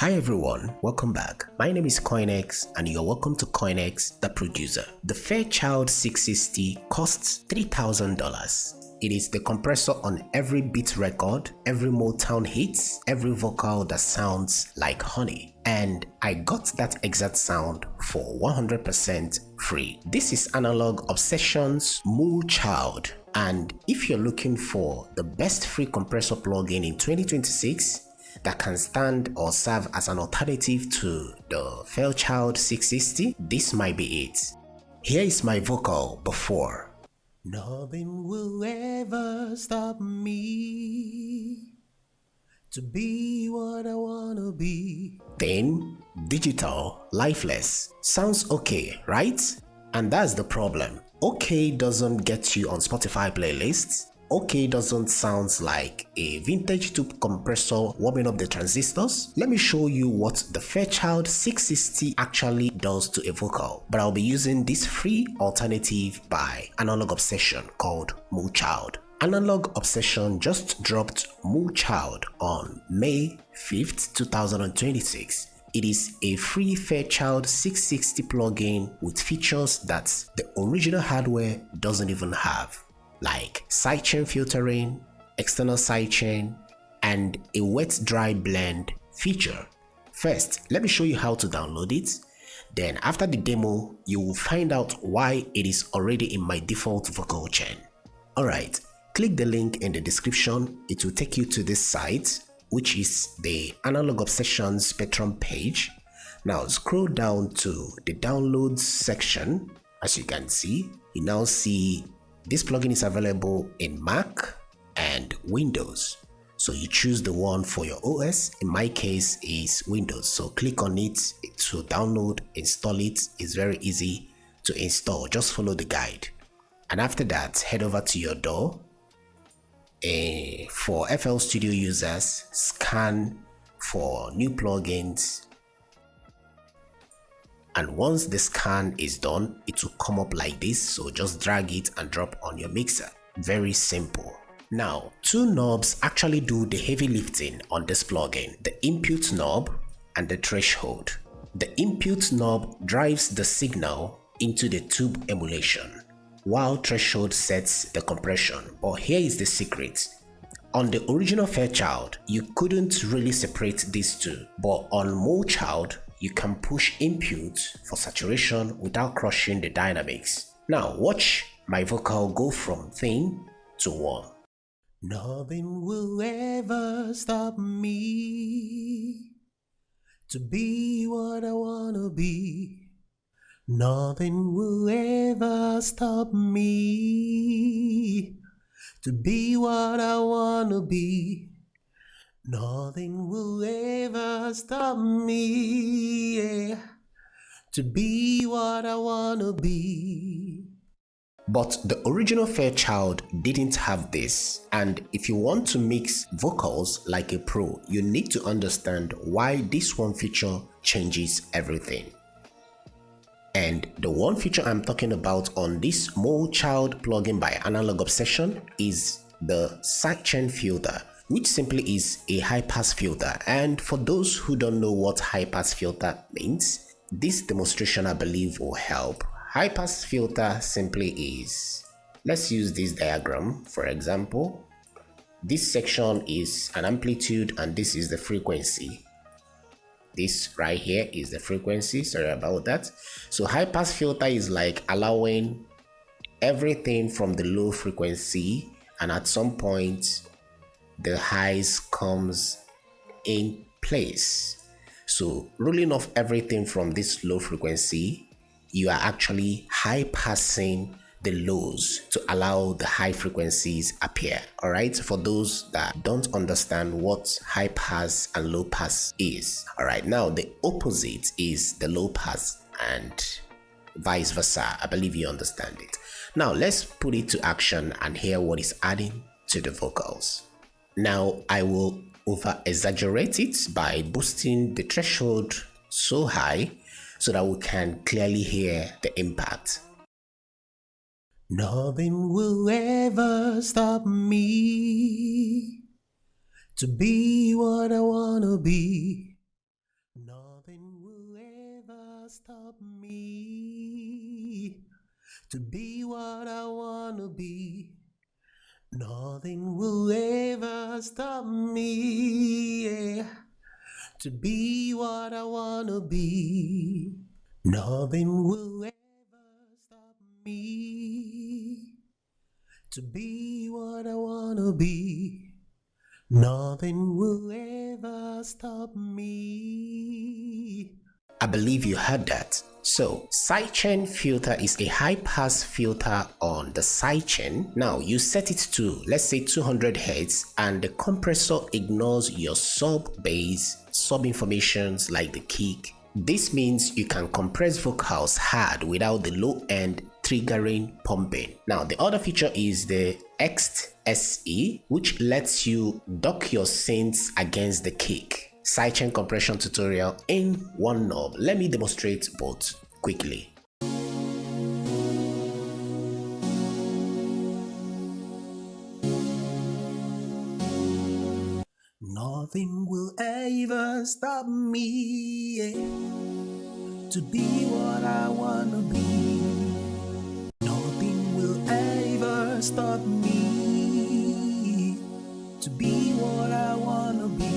Hi everyone, welcome back. My name is CoinX and you're welcome to CoinxDaProducer. The Fairchild 660 costs $3,000. It is the compressor on every beat record, every Motown hits, every vocal that sounds like honey. And I got that exact sound for 100% free. This is Analog Obsession's MuChild. And if you're looking for the best free compressor plugin in 2026, that can stand or serve as an alternative to the Fairchild 660, this might be it. Here is my vocal before. Nothing will ever stop me to be what I wanna be. Then, digital, lifeless. Sounds okay, right? And that's the problem. Okay doesn't get you on Spotify playlists. Okay doesn't sound like a vintage tube compressor warming up the transistors. Let me show you what the Fairchild 660 actually does to a vocal, but I'll be using this free alternative by Analog Obsession called MuChild. Analog Obsession just dropped MuChild on May 5th, 2026. It is a free Fairchild 660 plugin with features that the original hardware doesn't even have, like sidechain filtering, external sidechain, and a wet-dry blend feature. First, let me show you how to download it. Then after the demo, you will find out why it is already in my default vocal chain. Alright, click the link in the description. It will take you to this site, which is the Analog Obsession Spectrum page. Now scroll down to the downloads section. As you can see, you now see this plugin is available in Mac and Windows. So you choose the one for your OS. In my case is Windows. So click on it to download, install it. It's very easy to install. Just follow the guide. And after that, head over to your DAW. For FL Studio users, scan for new plugins. And once the scan is done, it will come up like this, so just drag it and drop on your mixer. Very simple. Now, two knobs actually do the heavy lifting on this plugin, the input knob and the threshold. The input knob drives the signal into the tube emulation, while threshold sets the compression. But here is the secret. On the original Fairchild, you couldn't really separate these two, but on MuChild, you can push input for saturation without crushing the dynamics. Now watch my vocal go from thin to warm. Nothing will ever stop me to be what I wanna be. Nothing will ever stop me to be what I wanna be. Nothing will ever stop me, yeah, to be what I wanna be. But the original Fairchild didn't have this, and if you want to mix vocals like a pro, you need to understand why this one feature changes everything. And the one feature I'm talking about on this MuChild plugin by Analog Obsession is the Sidechain filter, which simply is a high-pass filter. And for those who don't know what high-pass filter means, this demonstration I believe will help. High-pass filter simply is, let's use this diagram for example. This section is an amplitude and this is the frequency. This right here is the frequency, sorry about that. So high-pass filter is like allowing everything from the low frequency, and at some point the highs comes in place. So rolling off everything from this low frequency, you are actually high passing the lows to allow the high frequencies appear. All right, for those that don't understand what high pass and low pass is. All right, now the opposite is the low pass and vice versa. I believe you understand it. Now let's put it to action and hear what is adding to the vocals. Now I will over exaggerate it by boosting the threshold so high so that we can clearly hear the impact. Nothing will ever stop me to be what I wanna be. Nothing will ever stop me to be what I wanna be. Nothing will ever stop me, yeah, to be what I wanna be. Nothing will ever stop me to be what I wanna be. Nothing will ever stop me. I believe you heard that. So, Sidechain filter is a high-pass filter on the sidechain. Now, you set it to, let's say, 200 Hz, and the compressor ignores your sub-bass, sub-informations like the kick. This means you can compress vocals hard without the low-end triggering pumping. Now, the other feature is the XSE, which lets you dock your synths against the kick. Sidechain compression tutorial in one knob. Let me demonstrate both quickly. Nothing will ever stop me, yeah, to be what I wanna be. Nothing will ever stop me to be what I wanna be.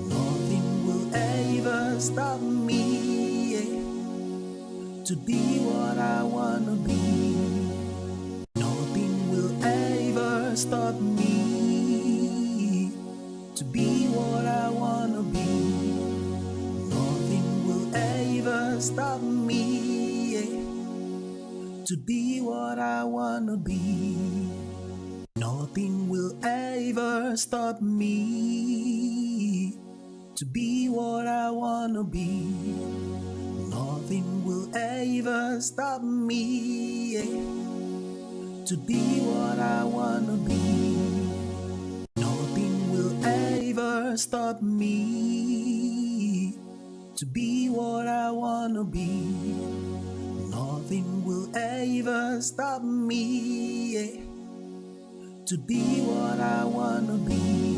Nothing will ever stop me, yeah, to be what I wanna be. Nothing will ever stop me to be what I wanna be. Nothing will ever stop me, yeah, to be what I wanna be. Nothing will ever stop me to be what I wanna be. Nothing will ever stop me, yeah, to be what I wanna be. Nothing will ever stop me to be what I wanna be. Nothing will ever stop me, yeah, to be what I wanna be.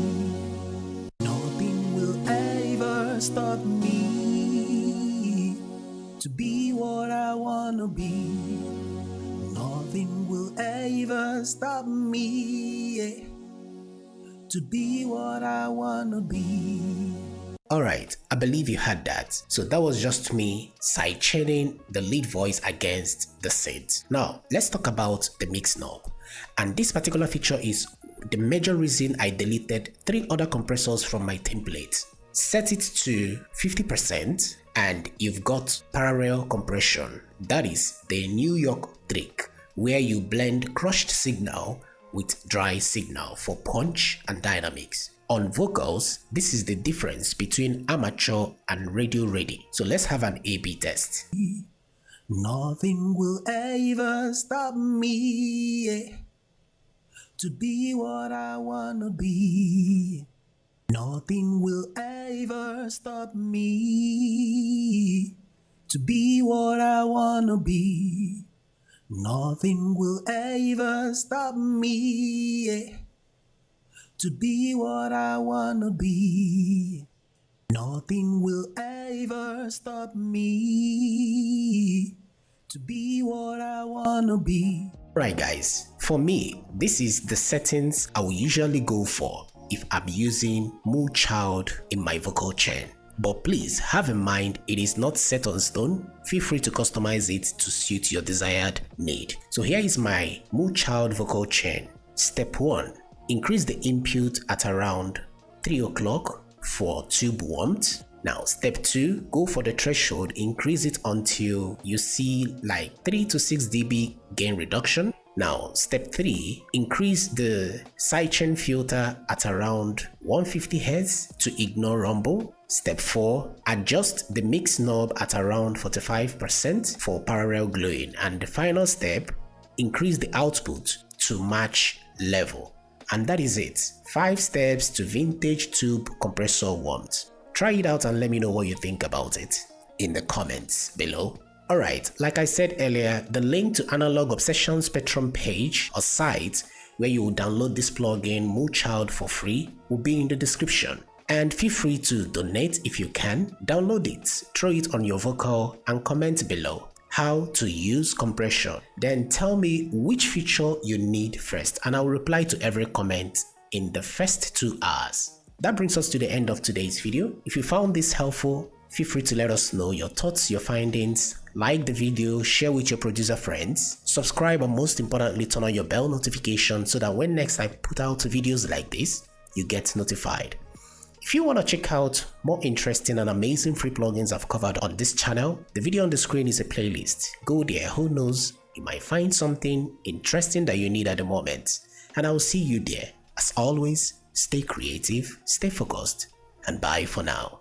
Nothing will ever stop me to be what I wanna be. Nothing will ever stop me, yeah, to be what I wanna be. Alright, I believe you had that. So that was just me sidechaining the lead voice against the synth. Now, let's talk about the mix knob. And this particular feature is the major reason I deleted 3 other compressors from my template. Set it to 50% and you've got parallel compression. That is the New York trick, where you blend crushed signal with dry signal for punch and dynamics. On vocals, this is the difference between amateur and radio ready. So let's have an A/B test. Nothing will ever stop me, yeah, to be what I wanna be. Nothing will ever stop me to be what I wanna be. Nothing will ever stop me, yeah, to be what I wanna be. Nothing will ever stop me to be what I wanna be. Right guys, for me, this is the settings I will usually go for if I'm using MuChild in my vocal chain. But please have in mind it is not set on stone. Feel free to customize it to suit your desired need. So here is my MuChild vocal chain. Step 1. Increase the input at around 3 o'clock for tube warmth. Now step 2, go for the threshold, increase it until you see like 3 to 6 dB gain reduction. Now step 3, increase the sidechain filter at around 150 Hz to ignore rumble. Step 4, adjust the mix knob at around 45% for parallel glowing. And the final step, increase the output to match level. And that is it. 5 steps to vintage tube compressor warmth. Try it out and let me know what you think about it in the comments below. Alright, like I said earlier, the link to Analog Obsession Spectrum page or site where you will download this plugin MuChild for free will be in the description. And feel free to donate if you can, download it, throw it on your vocal and comment below how to use compression. Then tell me which feature you need first and I will reply to every comment in the first 2 hours. That brings us to the end of today's video. If you found this helpful, feel free to let us know your thoughts, your findings, like the video, share with your producer friends, subscribe, and most importantly turn on your bell notification so that when next I put out videos like this, you get notified. If you want to check out more interesting and amazing free plugins I've covered on this channel, the video on the screen is a playlist. Go there, who knows, you might find something interesting that you need at the moment. And I will see you there. As always, stay creative, stay focused, and bye for now.